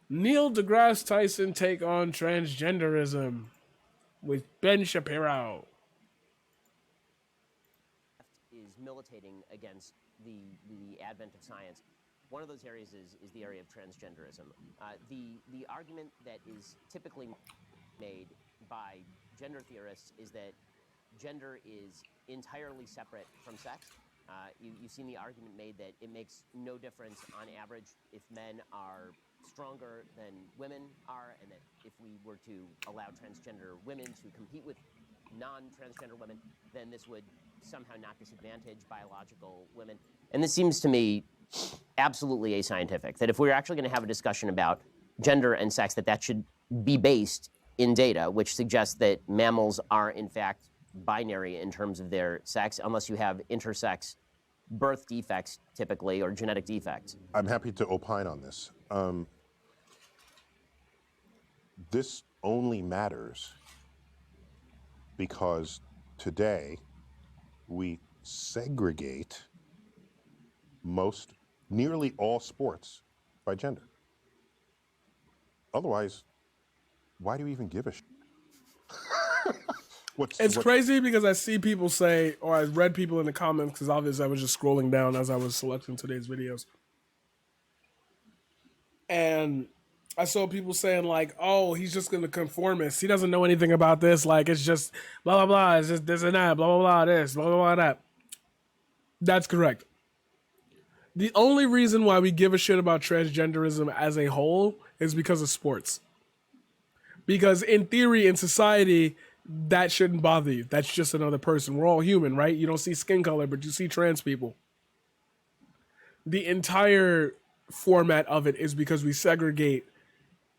Neil deGrasse Tyson take on transgenderism with Ben Shapiro. Is militating against the advent of science. One of those areas is the area of transgenderism. The argument that is typically made by gender theorists is that gender is entirely separate from sex. You've seen the argument made that it makes no difference on average if men are stronger than women are, and that if we were to allow transgender women to compete with non-transgender women, then this would somehow not disadvantage biological women. And this seems to me absolutely ascientific, that if we're actually going to have a discussion about gender and sex, that should be based in data, which suggests that mammals are in fact binary in terms of their sex, unless you have intersex birth defects typically, or genetic defects. I'm happy to opine on this. This only matters because today we segregate nearly all sports by gender. Otherwise, why do you even give a shit? It's crazy because I see people say, or I read people in the comments, because obviously I was just scrolling down as I was selecting today's videos. And I saw people saying like, oh, he's just going to conformist. He doesn't know anything about this. Like, it's just blah, blah, blah. It's just this and that, blah, blah, blah, this, blah, blah, blah, that. That's correct. The only reason why we give a shit about transgenderism as a whole is because of sports. Because in theory, in society, that shouldn't bother you. That's just another person. We're all human, right? You don't see skin color, but you see trans people. The entire format of it is because we segregate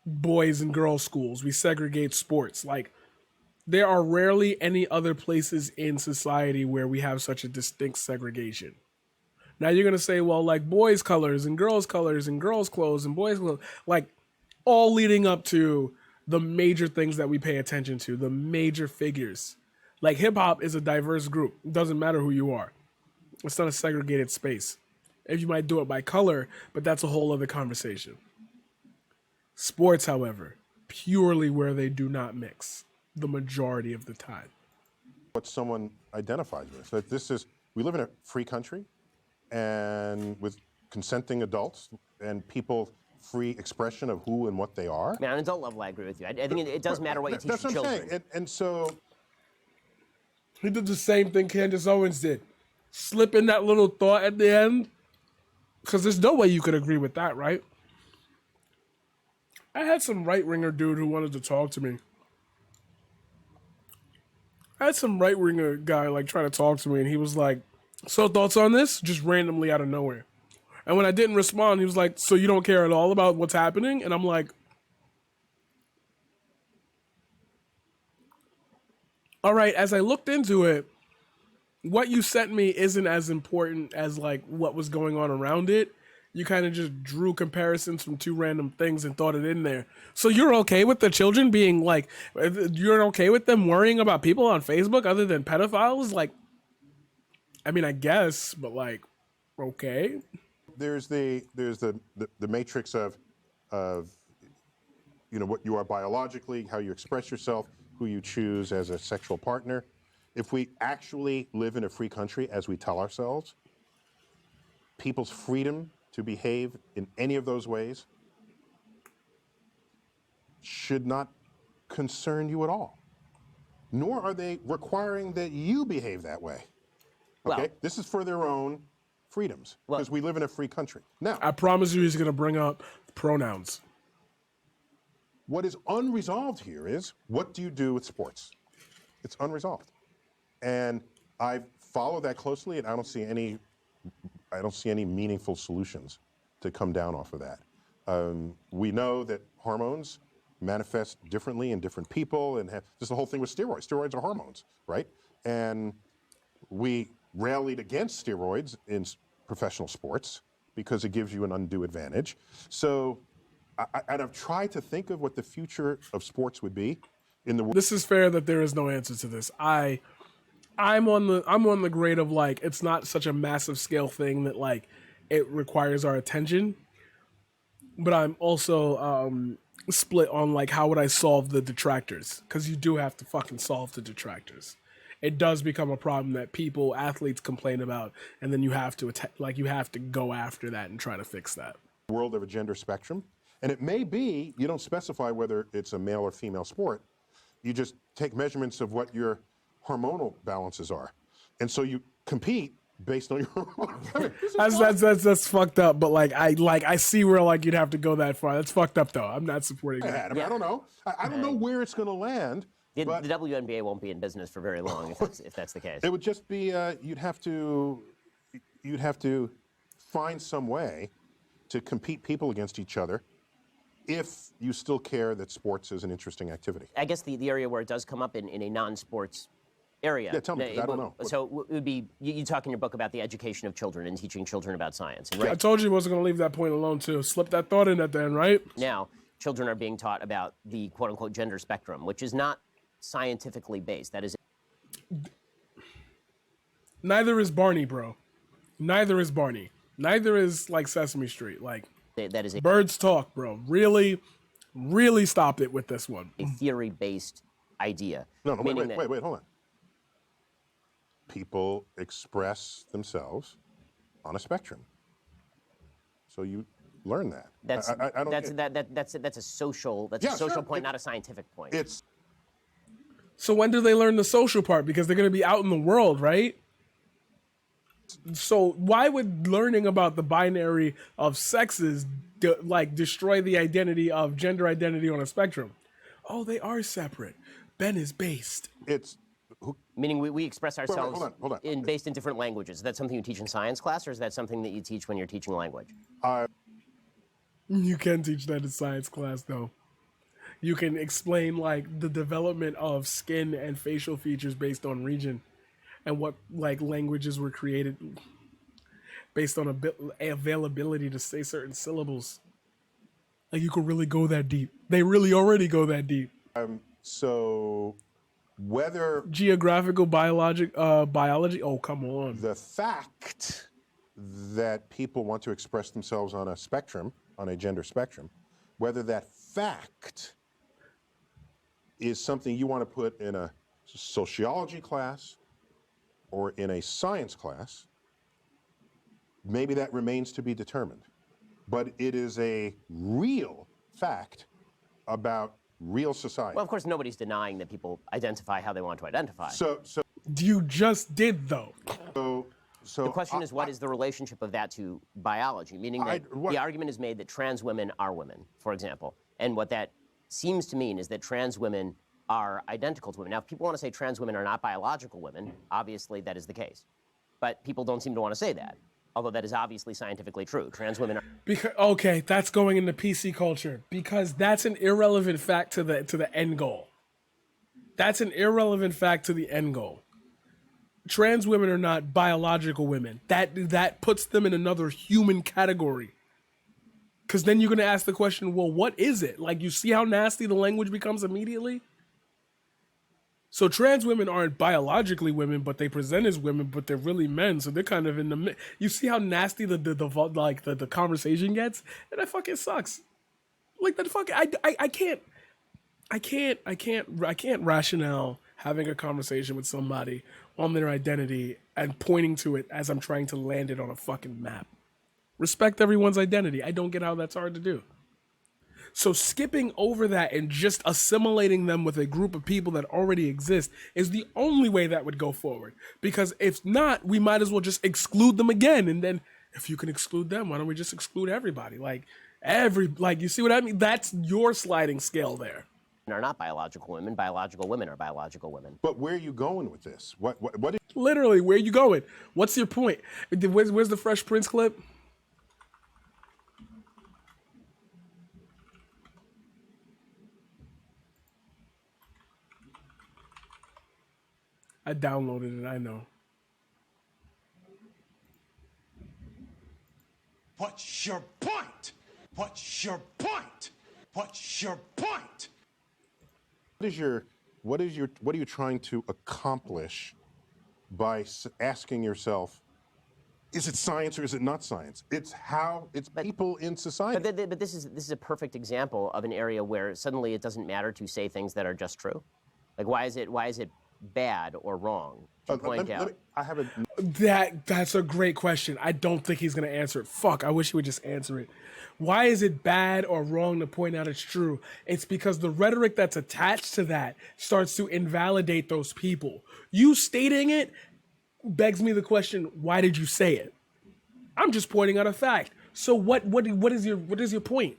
boys and girls schools. We segregate sports. Like, there are rarely any other places in society where we have such a distinct segregation. Now you're going to say, well, like boys colors and girls clothes and boys clothes, like all leading up to the major things that we pay attention to, the major figures. Like hip hop is a diverse group. It doesn't matter who you are. It's not a segregated space. If you might do it by color, but that's a whole other conversation. Sports, however, purely where they do not mix the majority of the time. What someone identifies with. That we live in a free country and with consenting adults and people free expression of who and what they are. Man, on an adult level, I agree with you. I think it does matter what you teach your children. That's what I'm saying. And so... He did the same thing Candace Owens did. Slip in that little thought at the end. Because there's no way you could agree with that, right? I had some right-winger dude who wanted to talk to me. I had some right-winger guy like trying to talk to me, and he was like, so thoughts on this? Just randomly out of nowhere. And when I didn't respond, he was like, so you don't care at all about what's happening? And I'm like, all right, as I looked into it, what you sent me isn't as important as like what was going on around it. You kind of just drew comparisons from two random things and thought it in there. So you're okay with the children being like, you're okay with them worrying about people on Facebook other than pedophiles? Like, I mean, I guess, but like, okay. There's the matrix of what you are biologically, how you express yourself, who you choose as a sexual partner. If we actually live in a free country, as we tell ourselves, people's freedom to behave in any of those ways should not concern you at all. Nor are they requiring that you behave that way. Okay? Well, this is for their own freedoms, because we live in a free country. Now, I promise you he's going to bring up pronouns. What is unresolved here is, what do you do with sports? It's unresolved. And I follow that closely, and I don't see any meaningful solutions to come down off of that. We know that hormones manifest differently in different people, and just the whole thing with steroids. Steroids are hormones, right? And we rallied against steroids in professional sports because it gives you an undue advantage. So I've tried to think of what the future of sports would be. This is fair that there is no answer to this. I'm on the grade of like, it's not such a massive scale thing that like it requires our attention. but I'm also split on like how would I solve the detractors, because you do have to fucking solve the detractors. It does become a problem that people, athletes, complain about, and then you have to you have to go after that and try to fix that. World of a gender spectrum, and it may be you don't specify whether it's a male or female sport. You just take measurements of what your hormonal balances are, and so you compete based on your hormones. That's fucked up. But I see where like you'd have to go that far. That's fucked up though. I'm not supporting that. I don't know. I don't know where it's going to land. The WNBA won't be in business for very long if that's the case. It would just be you'd have to find some way to compete people against each other if you still care that sports is an interesting activity. I guess the area where it does come up in a non-sports area. Yeah, tell me, 'cause I don't know. So it would be, you talk in your book about the education of children and teaching children about science. And I told you I wasn't going to leave that point alone too. Slip that thought in at the end, right? now, children are being taught about the quote-unquote gender spectrum, which is not scientifically based. That is... Neither is Barney, bro. Neither is Barney. Neither is like Sesame Street. Like, that is a birds talk, bro. Really, really stop it with this one. theory-based idea. No, wait, hold on. People express themselves on a spectrum, so you learn that. That's I don't. that's a social point, not a scientific point. It's So when do they learn the social part? Because they're going to be out in the world, right? So why would learning about the binary of sexes destroy the identity of gender identity on a spectrum? Oh, they are separate. Ben is based. Meaning we express ourselves hold on. based in different languages. Is that something you teach in science class, or is that something that you teach when you're teaching language? You can teach that in science class, though. You can explain like the development of skin and facial features based on region, and what like languages were created based on availability to say certain syllables. Like you could really go that deep. They really already go that deep. so whether Geographical biology. Oh, come on. the fact that people want to express themselves on a spectrum, on a gender spectrum, whether that fact is something you want to put in a sociology class or in a science class, maybe that remains to be determined. But it is a real fact about real society. Well, of course, nobody's denying that people identify how they want to identify. So You just did, though. the question is, what is the relationship of that to biology? Meaning that the argument is made that trans women are women, for example. And what that seems to mean is that trans women are identical to women. Now, if people want to say trans women are not biological women, obviously that is the case. But people don't seem to want to say that, although that is obviously scientifically true. Trans women are... Okay, that's going into PC culture, because that's an irrelevant fact to the end goal. That's an irrelevant fact to the end goal. Trans women are not biological women. That puts them in another human category. Because then you're going to ask the question, well, what is it? Like, you see how nasty the language becomes immediately? So trans women aren't biologically women, but they present as women, but they're really men. So they're kind of in the... You see how nasty the conversation gets? And that fucking sucks. Like, that fucking... I can't rationale having a conversation with somebody on their identity and pointing to it as I'm trying to land it on a fucking map. Respect everyone's identity. I don't get how that's hard to do. So skipping over that and just assimilating them with a group of people that already exist is the only way that would go forward. Because if not, we might as well just exclude them again. And then if you can exclude them, why don't we just exclude everybody? Like, you see what I mean? That's your sliding scale there. Are not biological women. Biological women are biological women. But where are you going with this? What is... Literally, where are you going? What's your point? Where's the Fresh Prince clip? I downloaded it, I know. What's your point? What's your point? What's your point? What are you trying to accomplish by asking yourself is it science or is it not science? It's people in society. But this is a perfect example of an area where suddenly it doesn't matter to say things that are just true. Like, why is it bad or wrong to point out? That's a great question. I don't think he's gonna answer it. Fuck, I wish he would just answer it. Why is it bad or wrong to point out it's true? It's because the rhetoric that's attached to that starts to invalidate those people. You stating it begs me the question, why did you say it? I'm just pointing out a fact. So what is your point?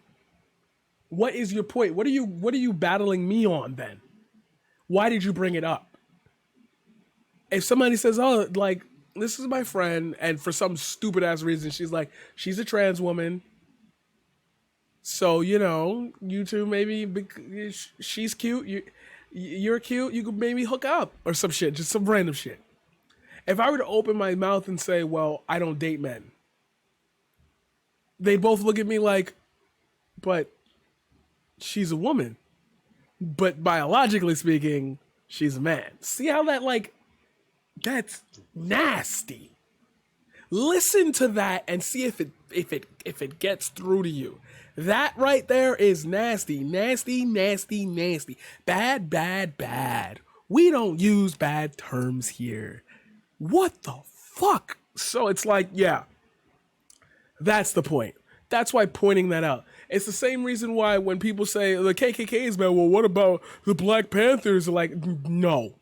What is your point? What are you battling me on then? Why did you bring it up? If somebody says, "Oh, like this is my friend," and for some stupid ass reason she's like, she's a trans woman, so you two maybe she's cute, you're cute, you could maybe hook up or some shit, just some random shit. If I were to open my mouth and say, "Well, I don't date men," they both look at me like, "But she's a woman. But biologically speaking, she's a man." See how that's nasty. Listen to that and see if it gets through to you. That right there is nasty, nasty, nasty, nasty. Bad, bad, bad. We don't use bad terms here. What the fuck? So it's like, yeah, that's the point. That's why pointing that out. It's the same reason why when people say the KKK is bad, well, what about the Black Panthers? Like, no.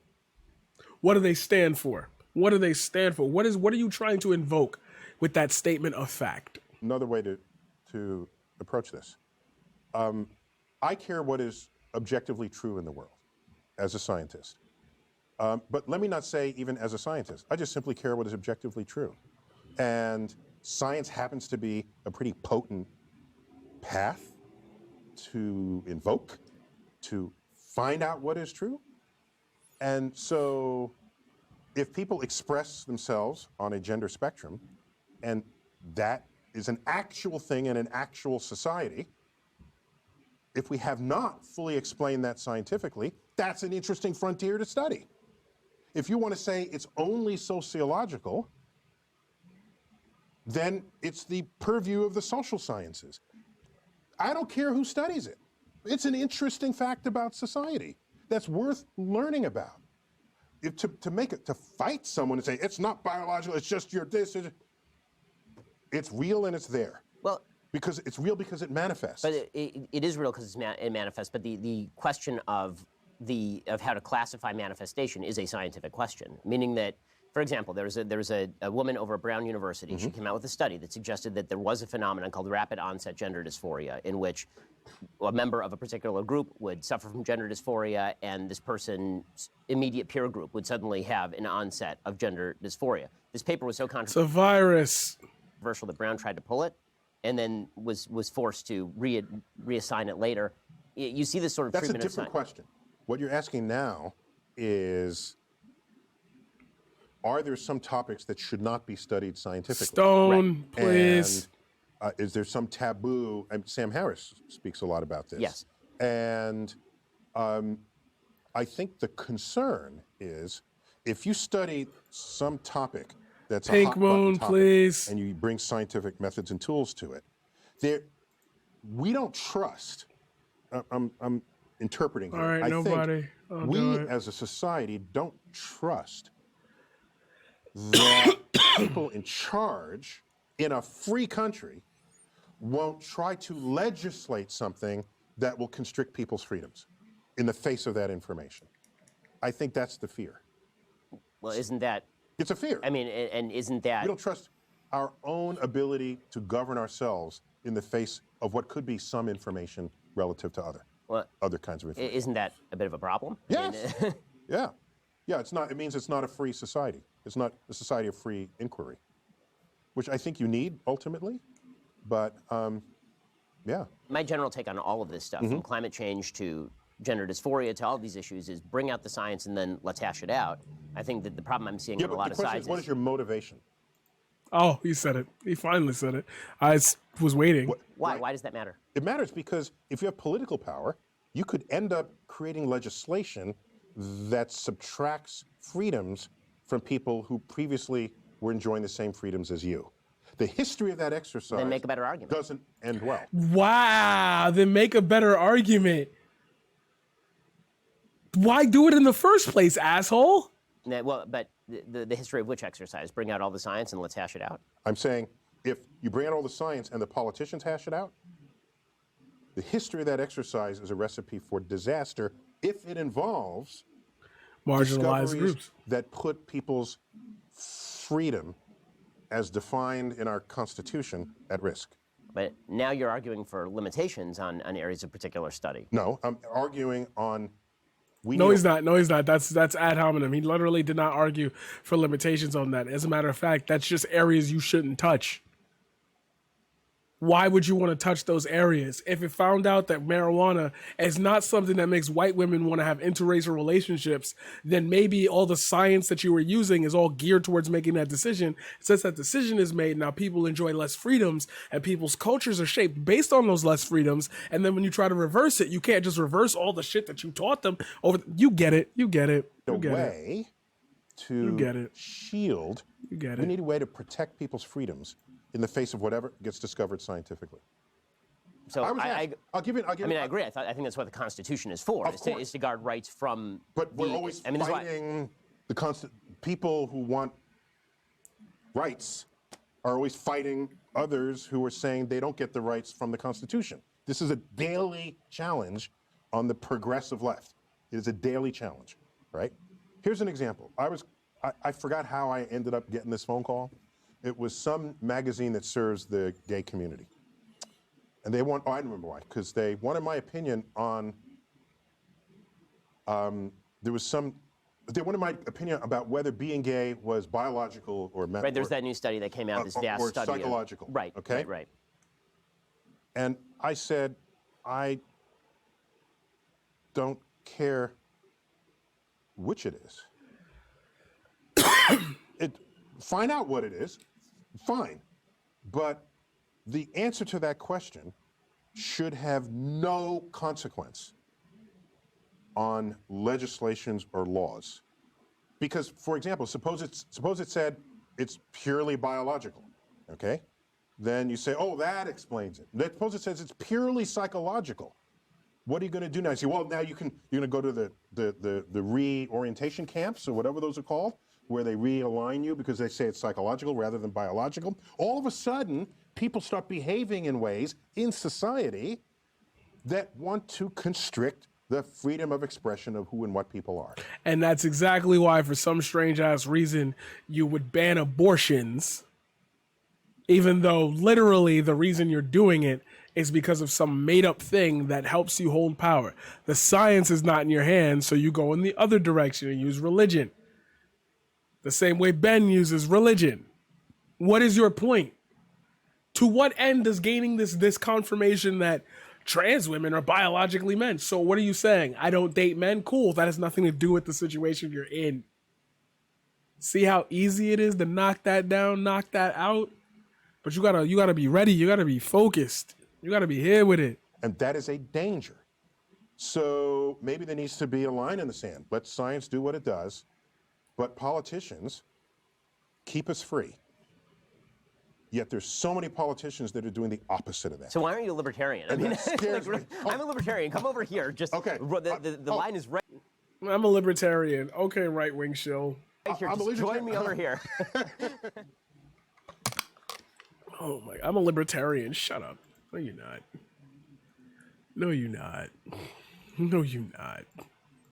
What do they stand for? What do they stand for? What are you trying to invoke with that statement of fact? Another way to approach this. I care what is objectively true in the world as a scientist. But let me not say even as a scientist. I just simply care what is objectively true. And science happens to be a pretty potent path to invoke, to find out what is true. And so if people express themselves on a gender spectrum, and that is an actual thing in an actual society, if we have not fully explained that scientifically, that's an interesting frontier to study. If you want to say it's only sociological, then it's the purview of the social sciences. I don't care who studies it. It's an interesting fact about society that's worth learning about. To fight someone and say, it's not biological, it's just your this, it's real and it's there. Well, because it's real because it manifests. But it is real because it manifests, but the question of how to classify manifestation is a scientific question, meaning that, for example, there was a woman over at Brown University. She came out with a study that suggested that there was a phenomenon called rapid onset gender dysphoria, in which a member of a particular group would suffer from gender dysphoria, and this person's immediate peer group would suddenly have an onset of gender dysphoria. This paper was so controversial. It's a virus. That Brown tried to pull it, and then was forced to reassign it later. You see this sort of treatment. That's a different question. What you're asking now is, are there some topics that should not be studied scientifically? Stone, right. Please. And is there some taboo? And Sam Harris speaks a lot about this. Yes. And I think the concern is, if you study some topic that's Pink a hot Moon, button topic, please, and you bring scientific methods and tools to it, we don't trust. I'm interpreting here. All right, nobody. We as a society don't trust that people in charge in a free country won't try to legislate something that will constrict people's freedoms in the face of that information. I think that's the fear. Well, isn't that... It's a fear. I mean, and isn't that... We don't trust our own ability to govern ourselves in the face of what could be some information relative to other kinds of information. Isn't that a bit of a problem? Yes. I mean, yeah. Yeah, it's not. It means it's not a free society. It's not a society of free inquiry, which I think you need ultimately. But yeah. My general take on all of this stuff, from climate change to gender dysphoria to all of these issues, is bring out the science and then let's hash it out. I think that the problem I'm seeing on a lot of sides is, what is your motivation? Oh, he said it. He finally said it. I was waiting. Why? Right. Why does that matter? It matters because if you have political power, you could end up creating legislation that subtracts freedoms from people who previously we're enjoying the same freedoms as you. The history of that exercise Then make a better argument. doesn't end well. Wow, then make a better argument. Why do it in the first place, asshole? Well, but the history of which exercise? Bring out all the science and let's hash it out. I'm saying if you bring out all the science and the politicians hash it out, the history of that exercise is a recipe for disaster if it involves Marginalized discoveries groups that put people's freedom as defined in our Constitution at risk. But now you're arguing for limitations on areas of particular study. No, I'm arguing on... No, he's not. No, he's not. That's ad hominem. He literally did not argue for limitations on that. As a matter of fact, that's just areas you shouldn't touch. Why would you want to touch those areas? If it found out that marijuana is not something that makes white women want to have interracial relationships, then maybe all the science that you were using is all geared towards making that decision. Since that decision is made, now people enjoy less freedoms and people's cultures are shaped based on those less freedoms. And then when you try to reverse it, you can't just reverse all the shit that you taught them over. You get it. You get it. You get way to shield. You get it. We need a way to protect people's freedoms in the face of whatever gets discovered scientifically. So I'll give you. I agree. I think that's what the Constitution is for, is to guard rights from. But we're always fighting people who want rights are always fighting others who are saying they don't get the rights from the Constitution. This is a daily challenge on the progressive left. It is a daily challenge, right? Here's an example. I forgot how I ended up getting this phone call. It was some magazine that serves the gay community. And they want, I don't remember why, because they wanted my opinion on, they wanted my opinion about whether being gay was biological or mental. Right, there's that new study that came out, this vast or study. Psychological. Right, okay? Right. And I said, I don't care which it is. Find out what it is, fine. But the answer to that question should have no consequence on legislations or laws. Because, for example, suppose it said it's purely biological, okay? Then you say, oh, that explains it. Suppose it says it's purely psychological. What are you going to do now? You say, well, now you're going to go to the reorientation camps or whatever those are called, where they realign you because they say it's psychological rather than biological. All of a sudden, people start behaving in ways in society that want to constrict the freedom of expression of who and what people are. And that's exactly why, for some strange-ass reason, you would ban abortions, even though literally the reason you're doing it is because of some made-up thing that helps you hold power. The science is not in your hands, so you go in the other direction and use religion. The same way Ben uses religion. What is your point? To what end does gaining this confirmation that trans women are biologically men? So what are you saying? I don't date men? Cool. That has nothing to do with the situation you're in. See how easy it is to knock that down, knock that out? But you gotta be ready. You gotta be focused. You gotta be here with it. And that is a danger. So maybe there needs to be a line in the sand. Let science do what it does. But politicians keep us free. Yet there's so many politicians that are doing the opposite of that. So why aren't you a libertarian? And that scares me. I'm a libertarian. Come over here. Just okay. The line is right. I'm a libertarian. Okay, right-wing shill. Right here. Just join me over here. Oh my! I'm a libertarian. Shut up. No, you're not. No, you're not. No, you're not.